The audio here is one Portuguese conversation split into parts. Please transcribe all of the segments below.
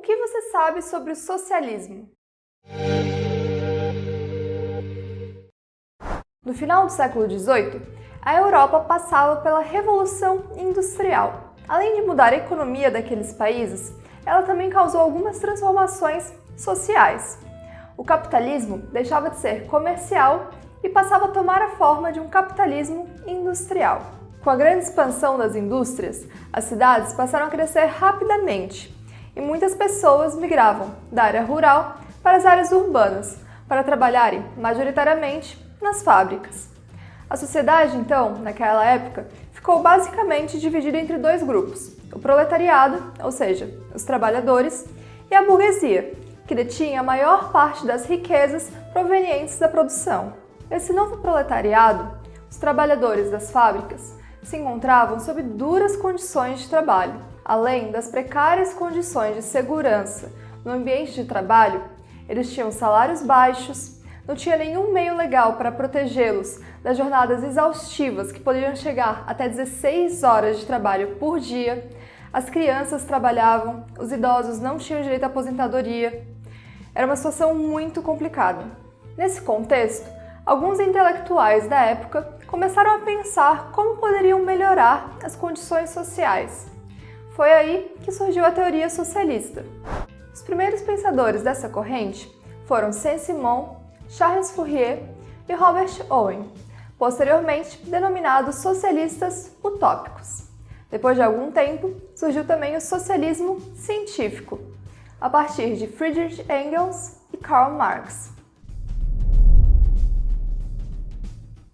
que você sabe sobre o socialismo? No final do século XVIII, a Europa passava pela Revolução Industrial. Além de mudar a economia daqueles países, ela também causou algumas transformações sociais. O capitalismo deixava de ser comercial e passava a tomar a forma de um capitalismo industrial. Com a grande expansão das indústrias, as cidades passaram a crescer rapidamente e muitas pessoas migravam da área rural para as áreas urbanas para trabalharem majoritariamente nas fábricas. A sociedade, então, naquela época, ficou basicamente dividida entre dois grupos: o proletariado, ou seja, os trabalhadores, e a burguesia, que detinha a maior parte das riquezas provenientes da produção. Esse novo proletariado, os trabalhadores das fábricas, se encontravam sob duras condições de trabalho. Além das precárias condições de segurança no ambiente de trabalho, eles tinham salários baixos, não tinha nenhum meio legal para protegê-los das jornadas exaustivas que poderiam chegar até 16 horas de trabalho por dia, as crianças trabalhavam, os idosos não tinham direito à aposentadoria. Era uma situação muito complicada. Nesse contexto, alguns intelectuais da época começaram a pensar como poderiam melhorar as condições sociais. Foi aí que surgiu a teoria socialista. Os primeiros pensadores dessa corrente foram Saint-Simon, Charles Fourier e Robert Owen, posteriormente denominados socialistas utópicos. Depois de algum tempo, surgiu também o socialismo científico, a partir de Friedrich Engels e Karl Marx.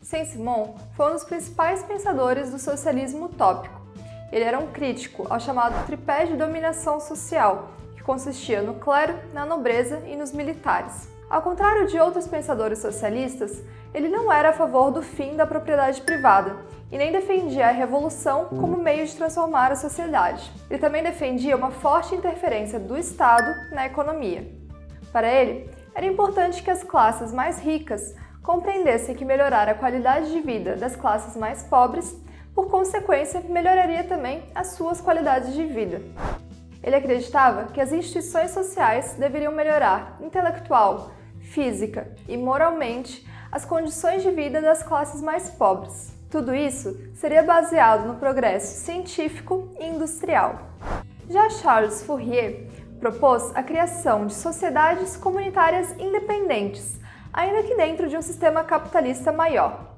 Saint-Simon foi um dos principais pensadores do socialismo utópico. Ele era um crítico ao chamado tripé de dominação social, que consistia no clero, na nobreza e nos militares. Ao contrário de outros pensadores socialistas, ele não era a favor do fim da propriedade privada e nem defendia a revolução como meio de transformar a sociedade. Ele também defendia uma forte interferência do Estado na economia. Para ele, era importante que as classes mais ricas compreendessem que melhorar a qualidade de vida das classes mais pobres, por consequência, melhoraria também as suas qualidades de vida. Ele acreditava que as instituições sociais deveriam melhorar intelectual, física e moralmente as condições de vida das classes mais pobres. Tudo isso seria baseado no progresso científico e industrial. Já Charles Fourier propôs a criação de sociedades comunitárias independentes, ainda que dentro de um sistema capitalista maior.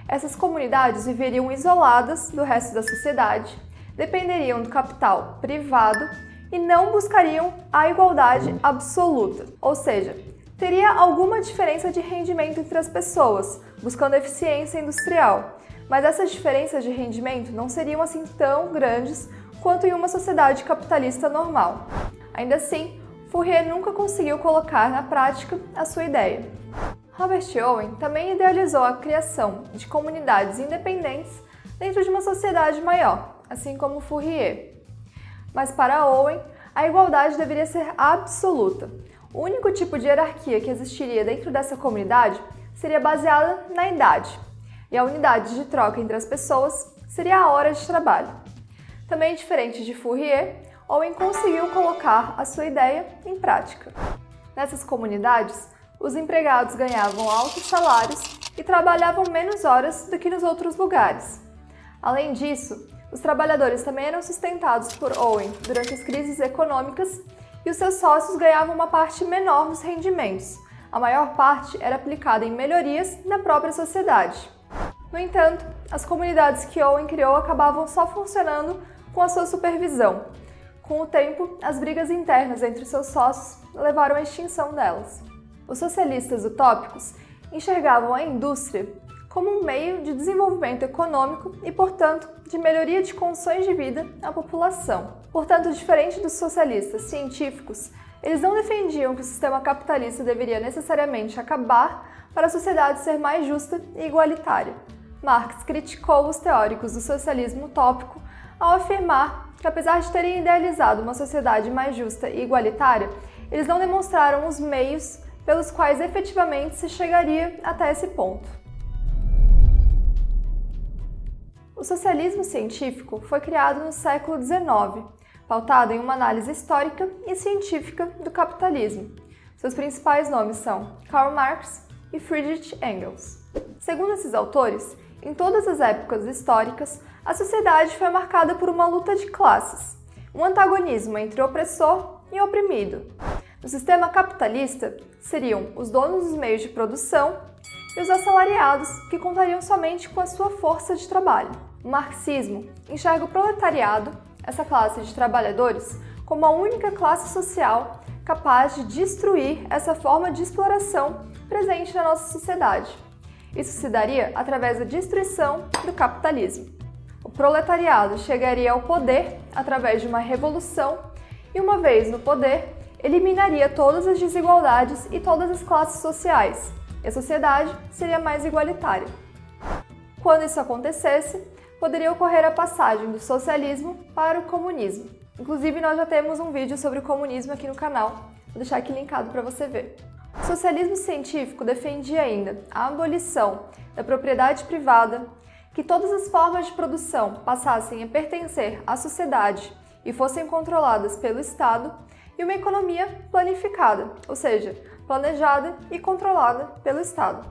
Essas comunidades viveriam isoladas do resto da sociedade, dependeriam do capital privado e não buscariam a igualdade absoluta, ou seja, teria alguma diferença de rendimento entre as pessoas, buscando eficiência industrial, mas essas diferenças de rendimento não seriam assim tão grandes quanto em uma sociedade capitalista normal. Ainda assim, Fourier nunca conseguiu colocar na prática a sua ideia. Robert Owen também idealizou a criação de comunidades independentes dentro de uma sociedade maior, assim como Fourier. Mas para Owen, a igualdade deveria ser absoluta. O único tipo de hierarquia que existiria dentro dessa comunidade seria baseada na idade, e a unidade de troca entre as pessoas seria a hora de trabalho. Também diferente de Fourier, Owen conseguiu colocar a sua ideia em prática. Nessas comunidades, os empregados ganhavam altos salários e trabalhavam menos horas do que nos outros lugares. Além disso, os trabalhadores também eram sustentados por Owen durante as crises econômicas e os seus sócios ganhavam uma parte menor dos rendimentos. A maior parte era aplicada em melhorias na própria sociedade. No entanto, as comunidades que Owen criou acabavam só funcionando com a sua supervisão. Com o tempo, as brigas internas entre seus sócios levaram à extinção delas. Os socialistas utópicos enxergavam a indústria como um meio de desenvolvimento econômico e, portanto, de melhoria de condições de vida à população. Portanto, diferente dos socialistas científicos, eles não defendiam que o sistema capitalista deveria necessariamente acabar para a sociedade ser mais justa e igualitária. Marx criticou os teóricos do socialismo utópico ao afirmar que, apesar de terem idealizado uma sociedade mais justa e igualitária, eles não demonstraram os meios pelos quais efetivamente se chegaria até esse ponto. O socialismo científico foi criado no século XIX, pautada em uma análise histórica e científica do capitalismo. Seus principais nomes são Karl Marx e Friedrich Engels. Segundo esses autores, em todas as épocas históricas, a sociedade foi marcada por uma luta de classes, um antagonismo entre opressor e oprimido. No sistema capitalista, seriam os donos dos meios de produção e os assalariados, que contariam somente com a sua força de trabalho. O marxismo enxerga o proletariado, essa classe de trabalhadores, como a única classe social capaz de destruir essa forma de exploração presente na nossa sociedade. Isso se daria através da destruição do capitalismo. O proletariado chegaria ao poder através de uma revolução e, uma vez no poder, eliminaria todas as desigualdades e todas as classes sociais, e a sociedade seria mais igualitária. Quando isso acontecesse, poderia ocorrer a passagem do socialismo para o comunismo. Inclusive, nós já temos um vídeo sobre o comunismo aqui no canal, vou deixar aqui linkado para você ver. O socialismo científico defendia ainda a abolição da propriedade privada, que todas as formas de produção passassem a pertencer à sociedade e fossem controladas pelo Estado, e uma economia planificada, ou seja, planejada e controlada pelo Estado.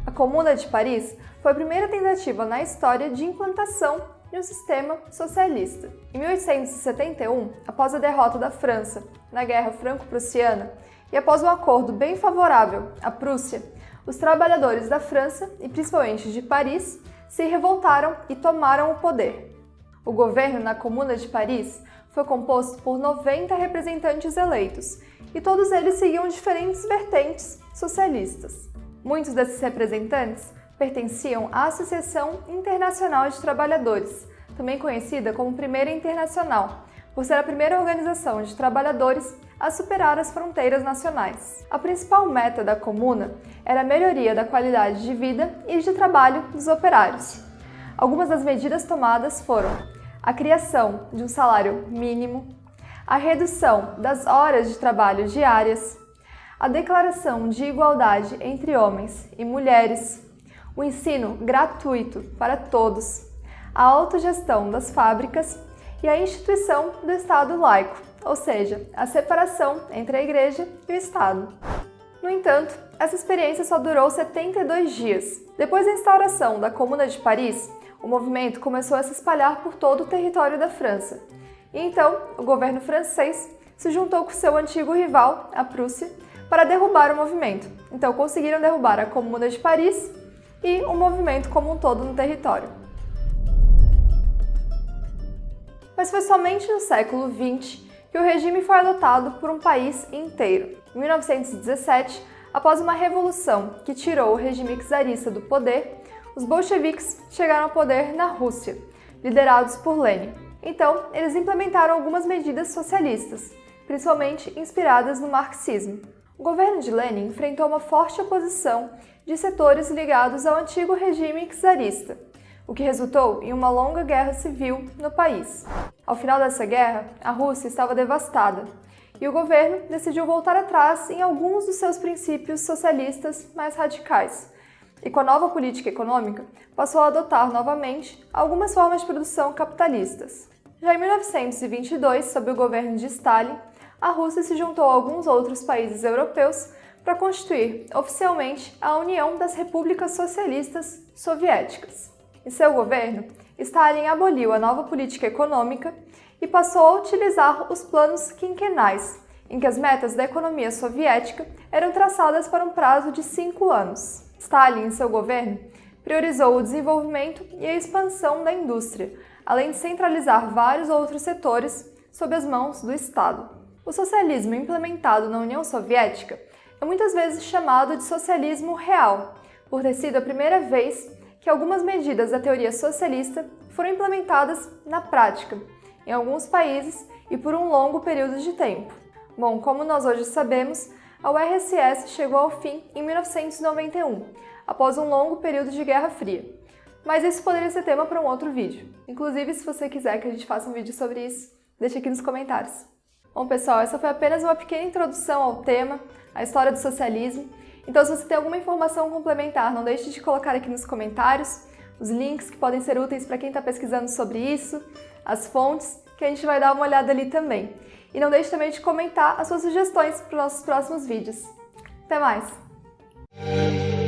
A Comuna de Paris foi a primeira tentativa na história de implantação de um sistema socialista. Em 1871, após a derrota da França na Guerra Franco-Prussiana e após um acordo bem favorável à Prússia, os trabalhadores da França, e principalmente de Paris, se revoltaram e tomaram o poder. O governo na Comuna de Paris foi composto por 90 representantes eleitos, e todos eles seguiam diferentes vertentes socialistas. Muitos desses representantes pertenciam à Associação Internacional de Trabalhadores, também conhecida como Primeira Internacional, por ser a primeira organização de trabalhadores a superar as fronteiras nacionais. A principal meta da Comuna era a melhoria da qualidade de vida e de trabalho dos operários. Algumas das medidas tomadas foram a criação de um salário mínimo, a redução das horas de trabalho diárias, a declaração de igualdade entre homens e mulheres, o ensino gratuito para todos, a autogestão das fábricas e a instituição do Estado laico, ou seja, a separação entre a Igreja e o Estado. No entanto, essa experiência só durou 72 dias. Depois da instauração da Comuna de Paris, o movimento começou a se espalhar por todo o território da França. E então, o governo francês se juntou com seu antigo rival, a Prússia, para derrubar o movimento. Então, conseguiram derrubar a Comuna de Paris e o movimento como um todo no território. Mas foi somente no século XX que o regime foi adotado por um país inteiro. Em 1917, após uma revolução que tirou o regime czarista do poder, os bolcheviques chegaram ao poder na Rússia, liderados por Lenin. Então, eles implementaram algumas medidas socialistas, principalmente inspiradas no marxismo. O governo de Lenin enfrentou uma forte oposição de setores ligados ao antigo regime czarista, o que resultou em uma longa guerra civil no país. Ao final dessa guerra, a Rússia estava devastada e o governo decidiu voltar atrás em alguns dos seus princípios socialistas mais radicais. E com a nova política econômica, passou a adotar novamente algumas formas de produção capitalistas. Já em 1922, sob o governo de Stalin, a Rússia se juntou a alguns outros países europeus para constituir oficialmente a União das Repúblicas Socialistas Soviéticas. Em seu governo, Stalin aboliu a nova política econômica e passou a utilizar os planos quinquenais, em que as metas da economia soviética eram traçadas para um prazo de 5 anos. Stalin, em seu governo, priorizou o desenvolvimento e a expansão da indústria, além de centralizar vários outros setores sob as mãos do Estado. O socialismo implementado na União Soviética é muitas vezes chamado de socialismo real, por ter sido a primeira vez que algumas medidas da teoria socialista foram implementadas na prática, em alguns países e por um longo período de tempo. Bom, como nós hoje sabemos, a URSS chegou ao fim em 1991, após um longo período de Guerra Fria. Mas isso poderia ser tema para um outro vídeo. Inclusive, se você quiser que a gente faça um vídeo sobre isso, deixa aqui nos comentários. Bom, pessoal, essa foi apenas uma pequena introdução ao tema, à história do socialismo. Então, se você tem alguma informação complementar, não deixe de colocar aqui nos comentários. os links que podem ser úteis para quem está pesquisando sobre isso, as fontes, que a gente vai dar uma olhada ali também. E não deixe também de comentar as suas sugestões para os nossos próximos vídeos. Até mais!